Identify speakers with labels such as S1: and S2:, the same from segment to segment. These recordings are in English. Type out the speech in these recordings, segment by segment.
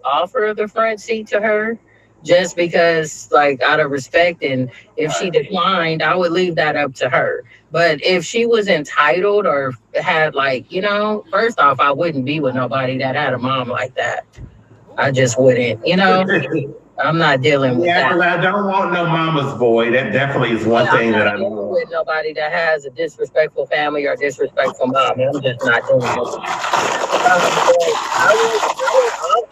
S1: offer the front seat to her just because, like, out of respect. And if she declined, I would leave that up to her. But if she was entitled or had, like, first off, I wouldn't be with nobody that had a mom like that. I just wouldn't, I'm not dealing with
S2: Yeah,
S1: that.
S2: because I don't want no mama's boy. That definitely is
S1: Yeah,
S2: one
S1: I'm
S2: thing
S1: not
S2: that I don't
S1: dealing
S2: want.
S1: with nobody that has a disrespectful family or disrespectful mom. I'm just not dealing with it. But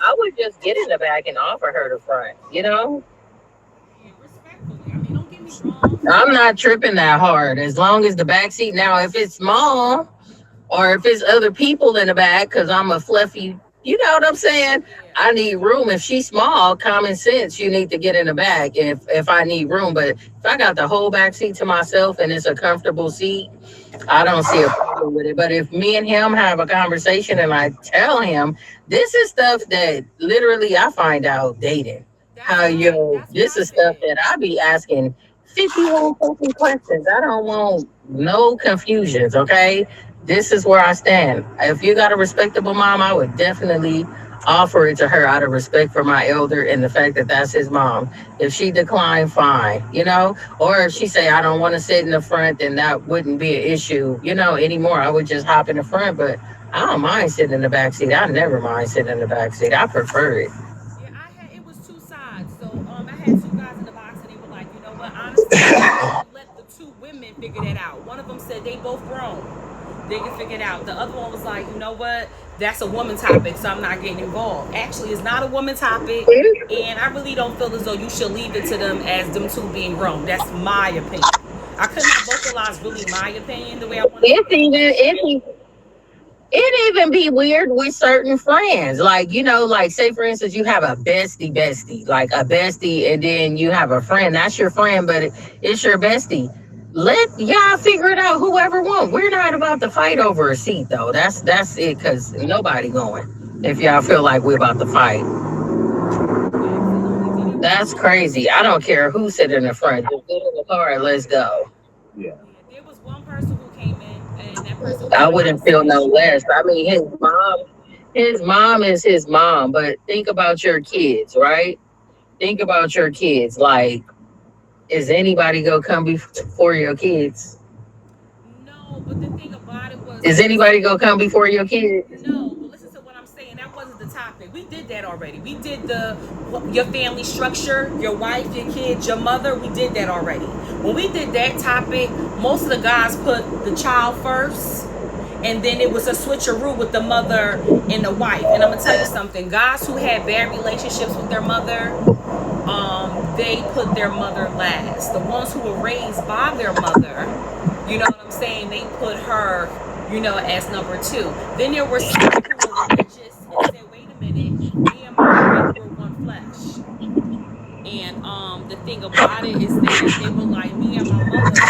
S1: I would just get in the back and offer her the front.
S3: Yeah, respectfully. I mean, don't get me wrong.
S1: I'm not tripping that hard as long as the back seat. Now, if it's small or if it's other people in the back, because I'm a fluffy, you know what I'm saying?
S3: Yeah.
S1: I need room. If she's small, common sense, you need to get in the back if I need room. But if I got the whole back seat to myself and it's a comfortable seat, I don't see a problem with it. But if me and him have a conversation and I tell him this is stuff that literally I find out dating,
S3: That's
S1: how
S3: right. That's what
S1: this
S3: I
S1: is stuff
S3: said.
S1: that I be asking 51 fucking questions. I don't want no confusions, okay? This is where I stand. If you got a respectable mom, I would definitely offer it to her out of respect for my elder and the fact that that's his mom. If she declined, fine, or if she say I don't want to sit in the front, then that wouldn't be an issue, anymore. I would just hop in the front, but I don't mind sitting in the back seat. I never mind sitting in the back seat. I prefer it.
S3: Yeah, it was two sides. So I had two guys in the box and they were like, you know what, honestly, let the two women figure that out. One of them said they both grown. They can figure it out. The other one was like, you know what, that's a woman topic, so I'm not getting involved. Actually, it's not a woman topic, and I really don't feel as though you should leave it to them as them two being grown. That's my opinion. I could not vocalize really my opinion the way I wanted to
S1: It's even
S3: vocalize it.
S1: it even be weird with certain friends. Like, like say for instance, you have a bestie, like a bestie, and then you have a friend. That's your friend, but it's your bestie. Let y'all figure it out, whoever won. We're not about to fight over a seat though. That's it, cause nobody going. If y'all feel like we're about to fight.
S3: Facts. And only did it
S1: That's
S3: one.
S1: crazy. I don't care who sit in the front. Just get in the car and let's go.
S2: Yeah.
S3: Yeah, there was one person who came in, and that person was
S1: I
S3: like, "I'm
S1: wouldn't feel
S3: sitting
S1: no less.
S3: straight."
S1: I mean, his mom is his mom, but think about your kids, right? Think about your kids. Like, is anybody gonna come before your kids?
S3: No, but the thing about it was,
S1: Is anybody gonna come before your kids?
S3: no, but listen to what I'm saying. That wasn't the topic. We did that already. We did the your family structure, your wife, your kids, your mother. We did that already. When we did that topic, most of the guys put the child first, and then it was a switcheroo with the mother and the wife. And I'm gonna tell you something: guys who had bad relationships with their mother, they put their mother last. The ones who were raised by their mother, you know what I'm saying? They put her, as number two. Then there were some who were religious and said, wait a minute, me and my wife were one flesh. And the thing about it is that they were like, me and my mother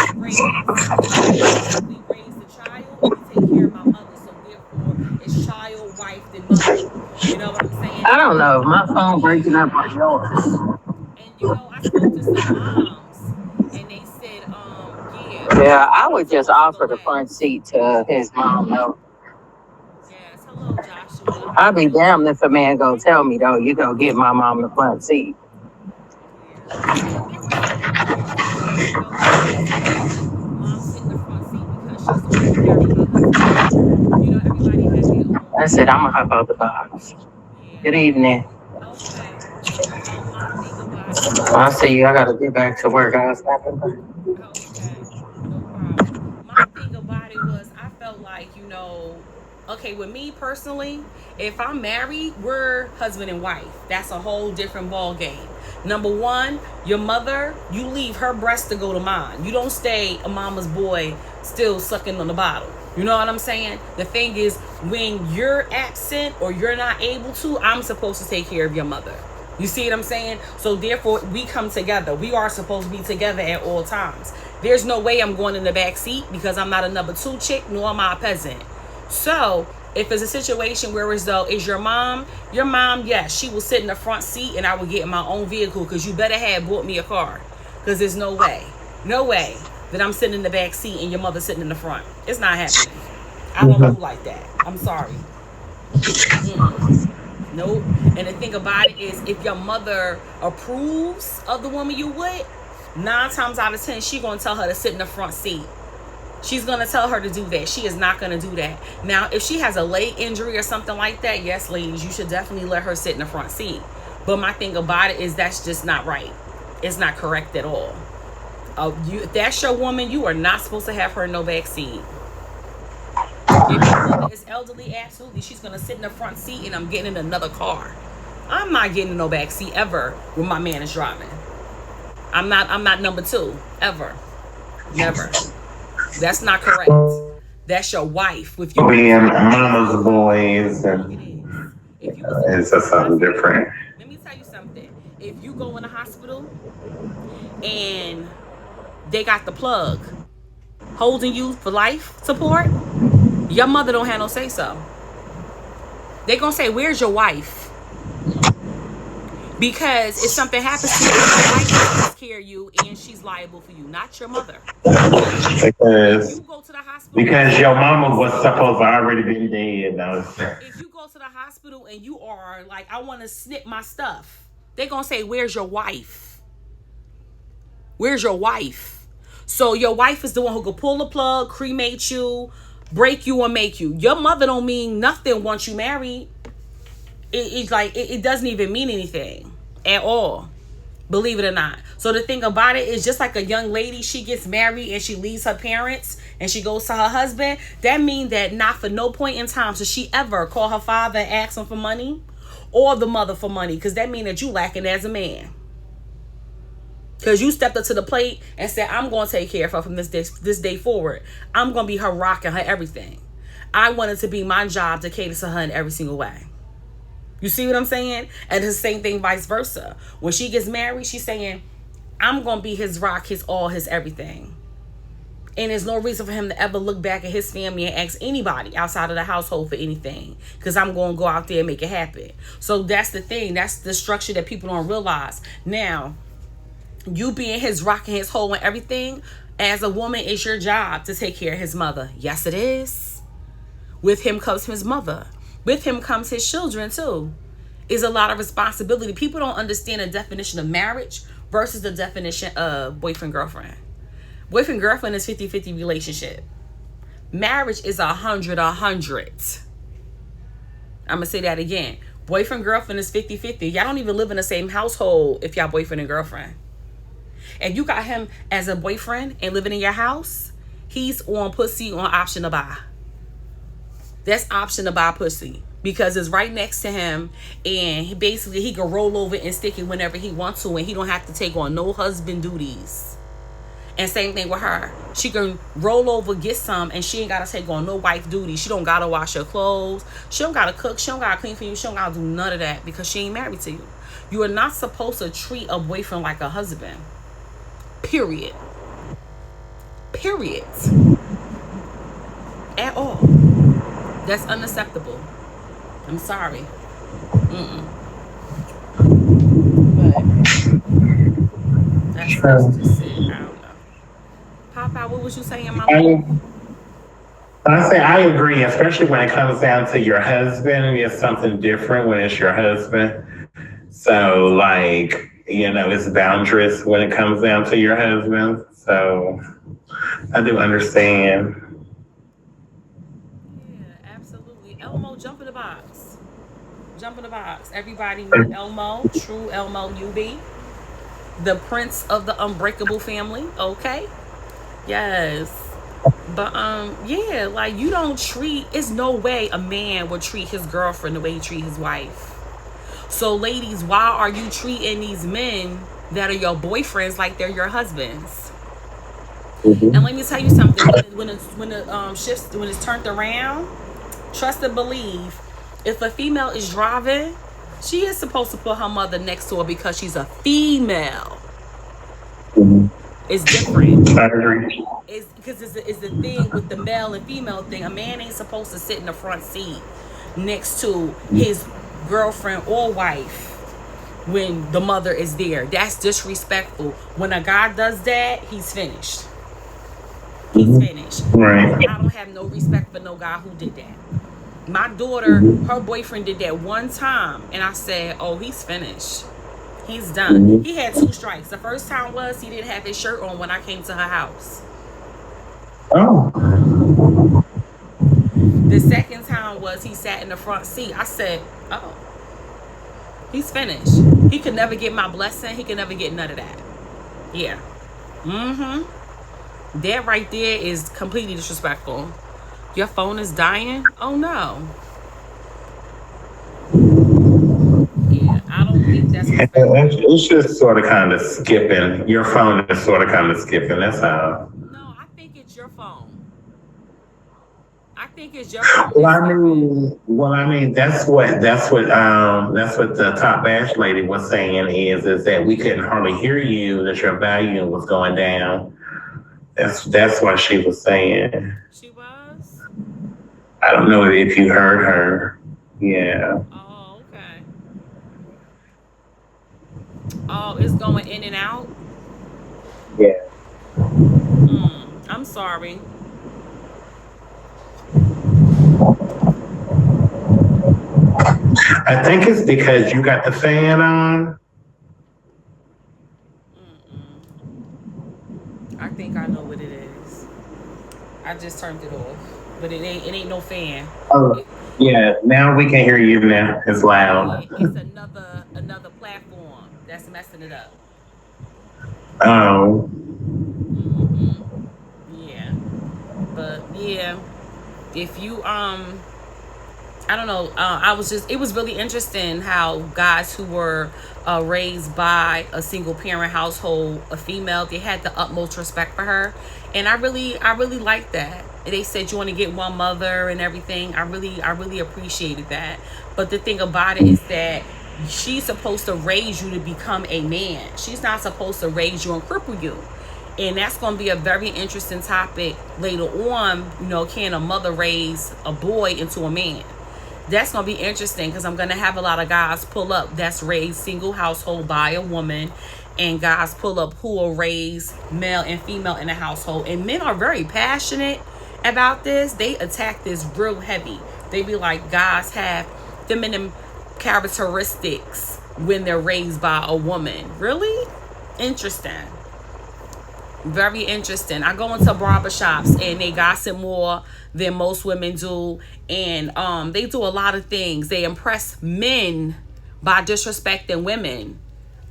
S3: we raised the child, we take care of my mother. So therefore, it's child, wife, then mother. You know what I'm saying?
S1: I don't know. My phone breaking up like yours.
S3: And I spoke to some moms, and they said, yeah,
S1: Yeah, I
S3: they're
S1: would just
S3: supposed to go
S1: offer the front
S3: last.
S1: seat to his mom. Though
S3: Yes. Hello, Joshua. How
S1: I'd
S3: you
S1: be
S3: doing?
S1: damned if a man go tell me though, you go get my mom the front seat.
S3: Yeah. And there were some women who were like, you know what? It's okay. Let mom sit in the front seat because she's the one who carried my husband. Everybody had their own
S1: I said I'm gonna hop out the box.
S3: Yeah.
S1: Good evening.
S3: Okay. My thing about it
S1: I
S3: was,
S1: see you. I gotta get back to work. I was stopping.
S3: okay, no problem. My thing about it was I felt like, okay, with me personally, if I'm married, we're husband and wife. That's a whole different ball game. Number one, your mother, you leave her breast to go to mine. You don't stay a mama's boy still sucking on the bottle. You know what I'm saying? The thing is, when you're absent or you're not able to, I'm supposed to take care of your mother. You see what I'm saying? So therefore, we come together. We are supposed to be together at all times. There's no way I'm going in the back seat because I'm not a number two chick, nor am I a peasant. So if it's a situation where as though is your mom, yes, she will sit in the front seat and I will get in my own vehicle because you better have bought me a car. Because there's no way that I'm sitting in the back seat and your mother sitting in the front. It's not happening. I don't move like that. I'm sorry. Mm-mm. Nope. And the thing about it is, if your mother approves of the woman you with, 9 times out of 10, she gonna tell her to sit in the front seat. She's gonna tell her to do that. She is not gonna do that. Now, if she has a leg injury or something like that, yes, ladies, you should definitely let her sit in the front seat. But my thing about it is that's just not right. It's not correct at all. If that's your woman, you are not supposed to have her in no back seat. If your woman is elderly, absolutely, she's gonna sit in the front seat, and I'm getting in another car. I'm not getting in no back seat ever when my man is driving. I'm not number 2 ever. Never. That's not correct. That's your wife. With you
S2: Being mama's boys and it's just something different.
S3: Let me tell you something. If you go in the hospital and they got the plug holding you for life support, your mother don't have no say so. They gonna say, "Where's your wife?" Because if something happens to you, your wife takes care of you, and she's liable for you, not your mother.
S2: Because
S3: You go to the hospital.
S2: your mama was supposed to already been dead. No.
S3: If you go to the hospital and you are like, "I want to snip my stuff," they're gonna say, "Where's your wife? Where's your wife?" So your wife is the one who could pull the plug, cremate you, break you, or make you. Your mother don't mean nothing once you married. It's like it doesn't even mean anything at all, believe it or not. So the thing about it is, just like a young lady, she gets married and she leaves her parents and she goes to her husband. That means that not for no point in time should she ever call her father and ask him for money, or the mother for money, because that means that you lacking as a man. Because you stepped up to the plate and said, "I'm going to take care of her from this day forward. I'm going to be her rock and her everything. I want it to be my job to cater to her in every single way." You see what I'm saying? And it's the same thing vice versa. When she gets married, she's saying, "I'm going to be his rock, his all, his everything." And there's no reason for him to ever look back at his family and ask anybody outside of the household for anything, because I'm going to go out there and make it happen. So that's the thing. That's the structure that people don't realize. Now, you being his rock and his whole and everything, as a woman, it's your job to take care of his mother. Yes, it is. With him comes his mother. With him comes his children too. Is a lot of responsibility. People don't understand the definition of marriage versus the definition of boyfriend-girlfriend. Boyfriend-girlfriend is 50-50 relationship. Marriage is 100-100. I'm going to say that again. Boyfriend-girlfriend is 50-50. Y'all don't even live in the same household if y'all boyfriend and girlfriend. And you got him as a boyfriend and living in your house, he's on pussy on option to buy. That's option to buy pussy, because it's right next to him, and he can roll over and stick it whenever he wants to, and he don't have to take on no husband duties. And same thing with her. She can roll over, get some, and she ain't got to take on no wife duties. She don't got to wash her clothes. She don't got to cook. She don't got to clean for you. She don't got to do none of that, because she ain't married to you. You are not supposed to treat a boyfriend like a husband. Period. Period. At all. That's unacceptable. I'm sorry. But that's just it. I don't know. Papa, what was you saying, Mama?
S2: I agree, especially when it comes down to your husband. It's something different when it's your husband. So, like, it's boundaries when it comes down to your husband. So, I do understand.
S3: Elmo, jump in the box. Jump in the box. Everybody meet Elmo, true Elmo UB, the prince of the unbreakable family. Okay. Yes. But yeah, like, you don't treat, it's no way a man would treat his girlfriend the way he treat his wife. So ladies, why are you treating these men that are your boyfriends like they're your husbands? Mm-hmm. And let me tell you something. When it's turned around, trust and believe, if a female is driving, she is supposed to put her mother next to her because she's a female. Mm-hmm. It's different.
S2: I agree.
S3: It's because it's the thing with the male and female thing. A man ain't supposed to sit in the front seat next to his girlfriend or wife when the mother is there. That's disrespectful. When a guy does that, he's finished. He's finished.
S2: Right.
S3: I don't have no respect for no guy who did that. My daughter, her boyfriend did that one time, and I said, oh, he's finished. He's done. He had 2 strikes. The first time was he didn't have his shirt on when I came to her house.
S2: Oh.
S3: The second time was he sat in the front seat. I said, oh, he's finished. He could never get my blessing. He could never get none of that. Yeah. That right there is completely disrespectful. Your phone is dying? Oh, no. Yeah, I don't think that's respectful.
S2: It's just sort of kind of skipping. Your phone is sort of kind of skipping. That's how.
S3: No, I think it's your phone. I think it's your phone.
S2: Well, I mean, that's what the top bash lady was saying is that we couldn't hardly hear you, that your volume was going down. That's what she was saying.
S3: She was?
S2: I don't know if you heard her. Yeah.
S3: Oh, okay. Oh, it's going in and out?
S2: Yeah.
S3: I'm sorry.
S2: I think it's because you got the fan on.
S3: I think I know what it is. I just turned it off, but it ain't no fan.
S2: Oh, yeah. Now we can hear you. Now it's loud.
S3: It's another platform that's messing it up.
S2: Oh.
S3: Yeah, but yeah, if you I don't know. It was really interesting how guys who were raised by a single parent household, a female, they had the utmost respect for her. And I really liked that. They said you want to get one mother and everything. I really appreciated that. But the thing about it is that she's supposed to raise you to become a man. She's not supposed to raise you and cripple you. And that's going to be a very interesting topic later on. You know, can a mother raise a boy into a man? That's going to be interesting because I'm going to have a lot of guys pull up that's raised single household by a woman, and guys pull up who are raised male and female in a household. And men are very passionate about this. They attack this real heavy. They be like, guys have feminine characteristics when they're raised by a woman. Really? Interesting. Very interesting. I go into barbershops and they gossip more than most women do, and they do a lot of things. They impress men by disrespecting women.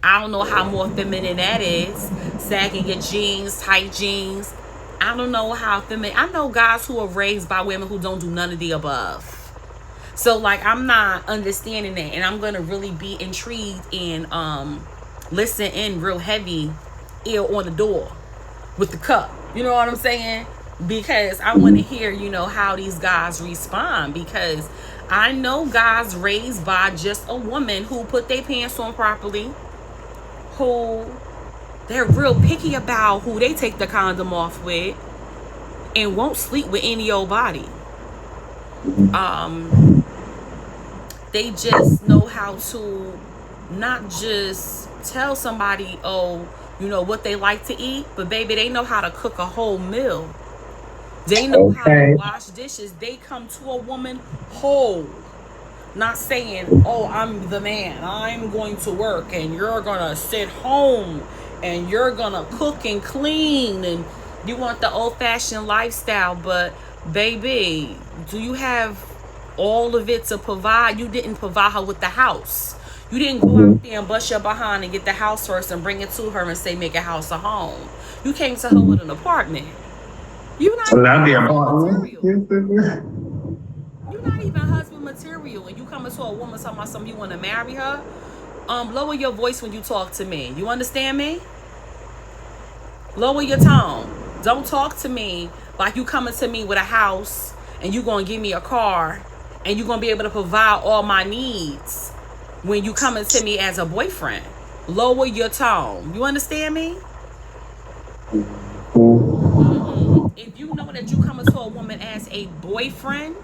S3: I don't know how more feminine that is. Sagging your jeans, tight jeans. I don't know how feminine. I know guys who are raised by women who don't do none of the above. So like, I'm not understanding that, and I'm gonna really be intrigued and listen in real heavy, ear on the door with the cup. You know what I'm saying? Because I want to hear, you know, how these guys respond, because I know guys raised by just a woman who put their pants on properly, who they're real picky about who they take the condom off with, and won't sleep with any old body. They just know how to not just tell somebody, oh, you know, what they like to eat, but baby, they know how to cook a whole meal. They know how to wash dishes. They come to a woman whole. Not saying, oh, I'm the man. I'm going to work and you're going to sit home and you're going to cook and clean and you want the old-fashioned lifestyle. But baby, do you have all of it to provide? You didn't provide her with the house. You didn't go out there and bust your behind and get the house first and bring it to her and say, make a house a home. You came to her with an apartment. You're not even husband material. And you coming to a woman talking about something, you want to marry her. Lower your voice when you talk to me. You understand me? Lower your tone. Don't talk to me like you coming to me with a house and you gonna give me a car and you gonna be able to provide all my needs when you coming to me as a boyfriend. Lower your tone. You understand me? If you know that you coming to a woman as a boyfriend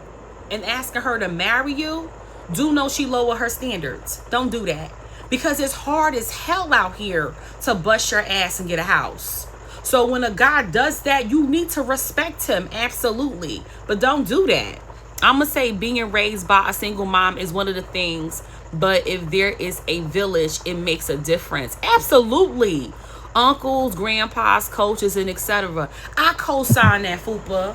S3: and asking her to marry you, do know she lower her standards. Don't do that. Because it's hard as hell out here to bust your ass and get a house. So when a guy does that, you need to respect him, absolutely. But don't do that. I'm gonna say being raised by a single mom is one of the things, but if there is a village, it makes a difference. Absolutely. Uncles, grandpas, coaches, and etc. I co-sign that, Fupa.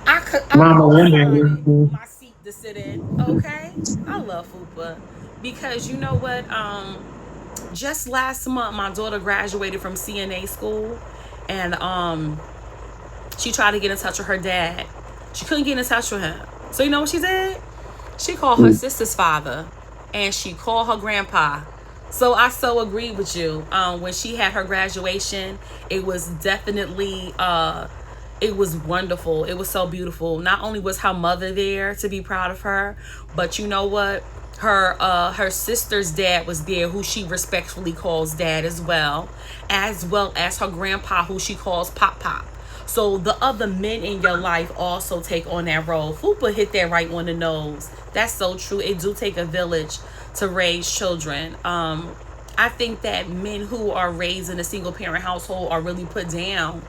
S3: I
S2: Mama
S3: co-sign
S2: Linda.
S3: it. My seat to sit in. Okay, I love Fupa because you know what? Just last month, my daughter graduated from CNA school, and she tried to get in touch with her dad. She couldn't get in touch with him. So you know what she did? She called her sister's father, and she called her grandpa. So I so agree with you. When she had her graduation, it was definitely it was wonderful. It was so beautiful. Not only was her mother there to be proud of her, but you know what? Her sister's dad was there, who she respectfully calls dad as well as her grandpa, who she calls pop pop. So the other men in your life also take on that role. Fupa hit that right on the nose. That's so true. It do take a village to raise children. I think that men who are raised in a single parent household are really put down,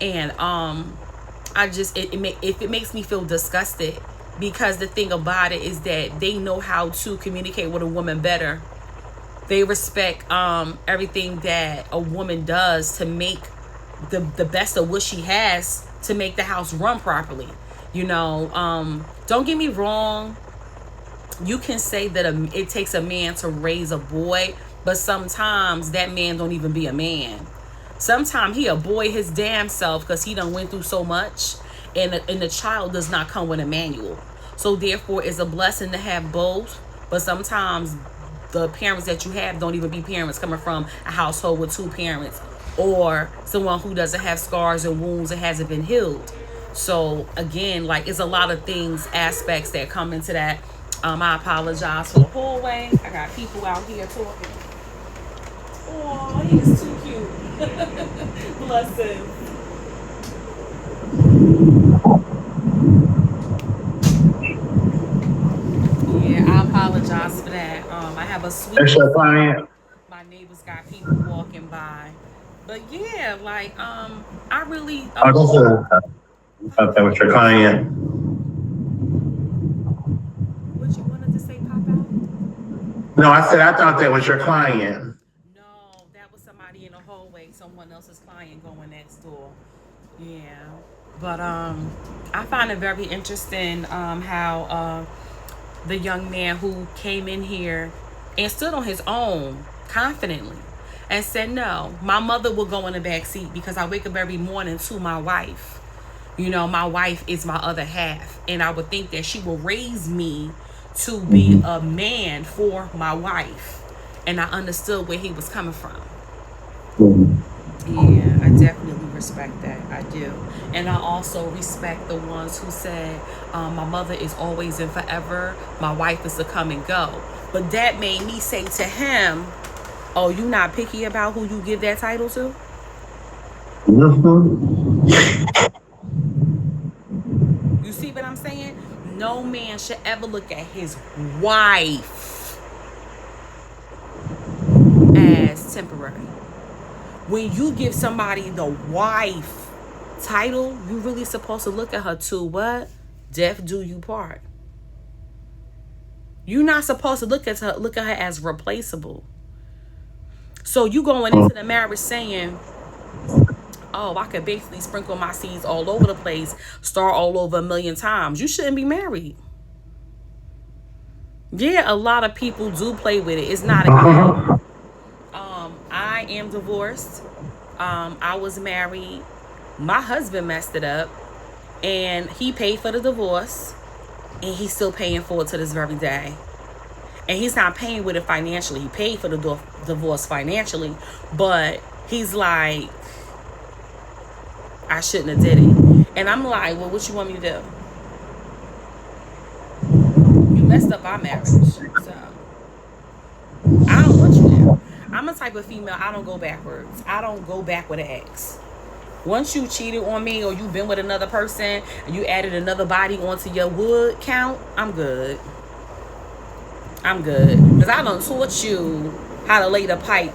S3: and I just it makes me feel disgusted, because the thing about it is that they know how to communicate with a woman better. They respect everything that a woman does to make the best of what she has to make the house run properly. You know, don't get me wrong. You can say that it takes a man to raise a boy, but sometimes that man don't even be a man. Sometimes he a boy his damn self, because he done went through so much, and the child does not come with a manual. So therefore, it's a blessing to have both. But sometimes the parents that you have don't even be parents, coming from a household with two parents, or someone who doesn't have scars and wounds and hasn't been healed. So again, like, it's a lot of things, aspects that come into that. I apologize for the hallway. I got people out here talking. Oh, he is too cute. Bless him. Yeah, I apologize for that. I have a sweet.
S2: That's your client.
S3: My neighbors got people walking by, but yeah, like I really.
S2: Oh, this is okay with your client.
S3: What you wanted to say, pop out?
S2: No, I said I thought that was your client.
S3: No, that was somebody in the hallway. Someone else's client going next door. Yeah, but I find it very interesting how the young man who came in here and stood on his own confidently and said, no, my mother will go in the back seat, because I wake up every morning to my wife. You know, my wife is my other half, and I would think that she will raise me to be a man for my wife. And I understood where he was coming from. Yeah, I definitely respect that. I do. And I also respect the ones who said, my mother is always and forever. My wife is to come and go. But that made me say to him, oh, you not picky about who you give that title to? You see what I'm saying? No man should ever look at his wife as temporary. When you give somebody the wife title, you really supposed to look at her to what? Death do you part. You're not supposed to look at her as replaceable. So you going into the marriage saying, oh, I could basically sprinkle my seeds all over the place, start all over a million times. You shouldn't be married. Yeah, a lot of people do play with it. It's not a game. I am divorced. I was married. My husband messed it up, and he paid for the divorce, and he's still paying for it to this very day. And he's not paying with it financially. He paid for the divorce financially, but he's like, I shouldn't have did it. And I'm like, well, what you want me to do? You messed up our marriage, so I don't want you there. I'm a type of female, I don't go backwards. I don't go back with an ex. Once you cheated on me, or you've been with another person, and you added another body onto your wood count, I'm good. I'm good. Because I done taught you how to lay the pipe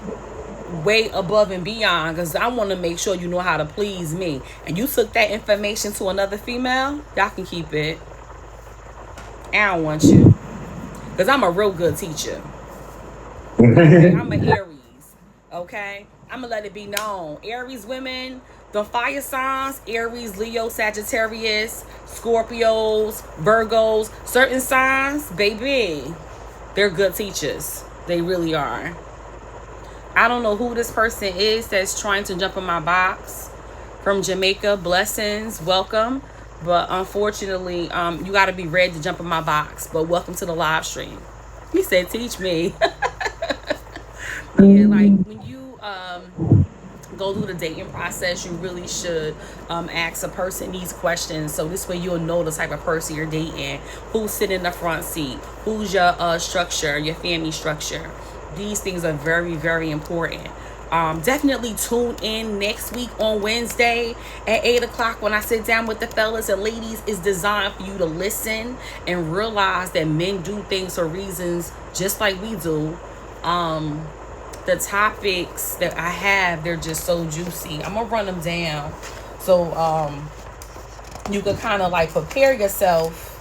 S3: way above and beyond, because I want to make sure you know how to please me. And you took that information to another female, y'all can keep it. I don't want you. Because I'm a real good teacher. Okay, I'm an Aries. Okay, I'm gonna let it be known. Aries women, the fire signs, Aries, Leo, Sagittarius, Scorpios, Virgos, certain signs, baby, they're good teachers. They really are. I don't know who this person is that's trying to jump in my box from Jamaica. Blessings, welcome. But unfortunately, you got to be ready to jump in my box. But welcome to the live stream. He said, teach me. Yeah, like when you go through the dating process, you really should ask a person these questions. So this way you'll know the type of person you're dating. Who's sitting in the front seat? Who's your structure, your family structure? These things are very, very important. Definitely tune in next week on Wednesday at 8 o'clock when I sit down with the fellas and ladies. Is designed for you to listen and realize that men do things for reasons just like we do. The topics that I have, they're just so juicy. I'm gonna run them down so you can kind of like prepare yourself,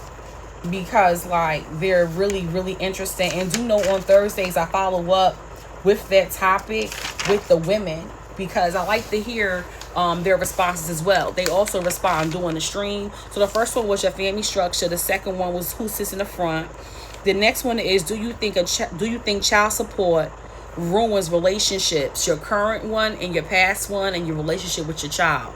S3: because like they're really, really interesting. And do know on Thursdays I follow up with that topic with the women, because I like to hear their responses as well. They also respond during the stream. So the first one was your family structure. The second one was who sits in the front. The next one is do you think child support ruins relationships, your current one and your past one, and your relationship with your child?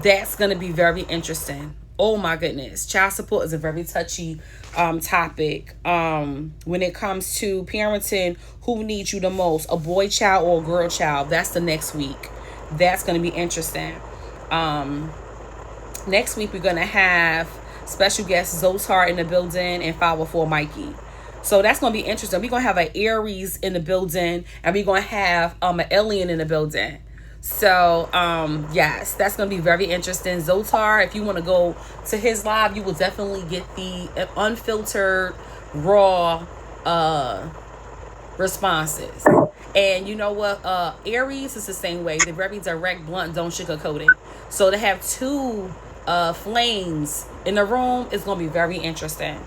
S3: That's going to be very interesting. Oh my goodness, child support is a very touchy topic. When it comes to parenting, who needs you the most, a boy child or a girl child? That's the next week. That's going to be interesting. Next week we're going to have special guest Zotar in the building and 504 Mikey. So that's going to be interesting. We're going to have an Aries in the building, and we're going to have an alien in the building. So, yes, that's going to be very interesting. Zotar, if you want to go to his live, you will definitely get the unfiltered, raw responses. And you know what? Aries is the same way. They're very direct, blunt, don't sugarcoat it. So to have two flames in the room is going to be very interesting.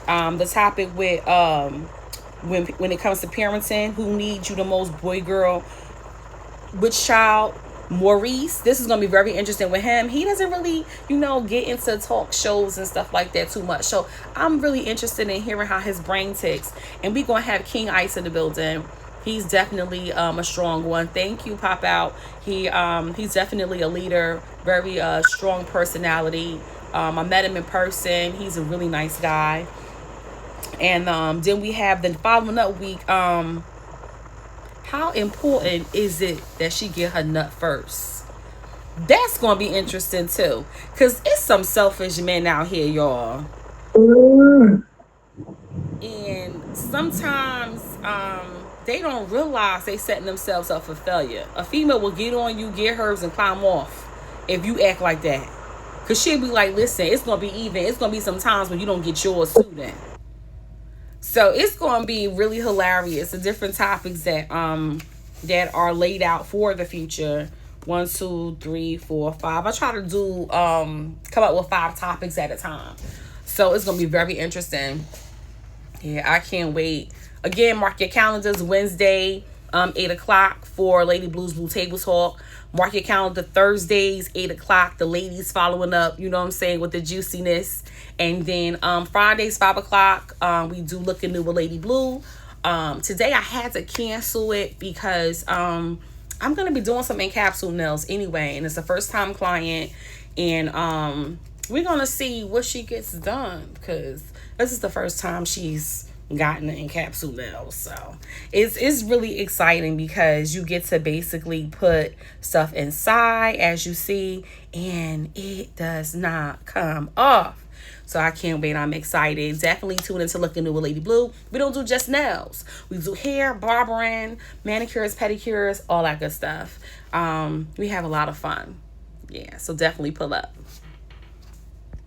S3: The topic with when it comes to parenting, who needs you the most, boy, girl, which child? Maurice, this is gonna be very interesting with him. He doesn't really, get into talk shows and stuff like that too much. So I'm really interested in hearing how his brain ticks. And we're gonna have King Ice in the building. He's definitely a strong one. Thank you, Pop Out. He's definitely a leader, very strong personality. I met him in person. He's a really nice guy. And then we have the following up week. How important is it that she get her nut first? That's gonna be interesting too, cause it's some selfish men out here, y'all. And sometimes they don't realize they setting themselves up for failure. A female will get on you, get hers, and climb off if you act like that. Cause she'll be like, listen, it's gonna be even. It's gonna be some times when you don't get yours too then. So it's gonna be really hilarious. The different topics that are laid out for the future. 1, 2, 3, 4, 5. I try to do come up with 5 topics at a time. So it's gonna be very interesting. Yeah, I can't wait. Again, mark your calendars. Wednesday, 8 o'clock for Lady Blues Blue Table Talk. Mark your calendar. Thursdays, 8 o'clock. The ladies following up, you know what I'm saying, with the juiciness. And then Fridays, 5 o'clock, we do Looking New with Lady Blue. Today I had to cancel it because I'm going to be doing some encapsule nails anyway. And it's a first time client. And we're going to see what she gets done, because this is the first time she's gotten an encapsule nails. So it's really exciting because you get to basically put stuff inside, as you see, and it does not come off. So I can't wait. I'm excited. Definitely tune into Looking New with Lady Blue. We don't do just nails. We do hair, barbering, manicures, pedicures, all that good stuff. We have a lot of fun. Yeah, so definitely pull up.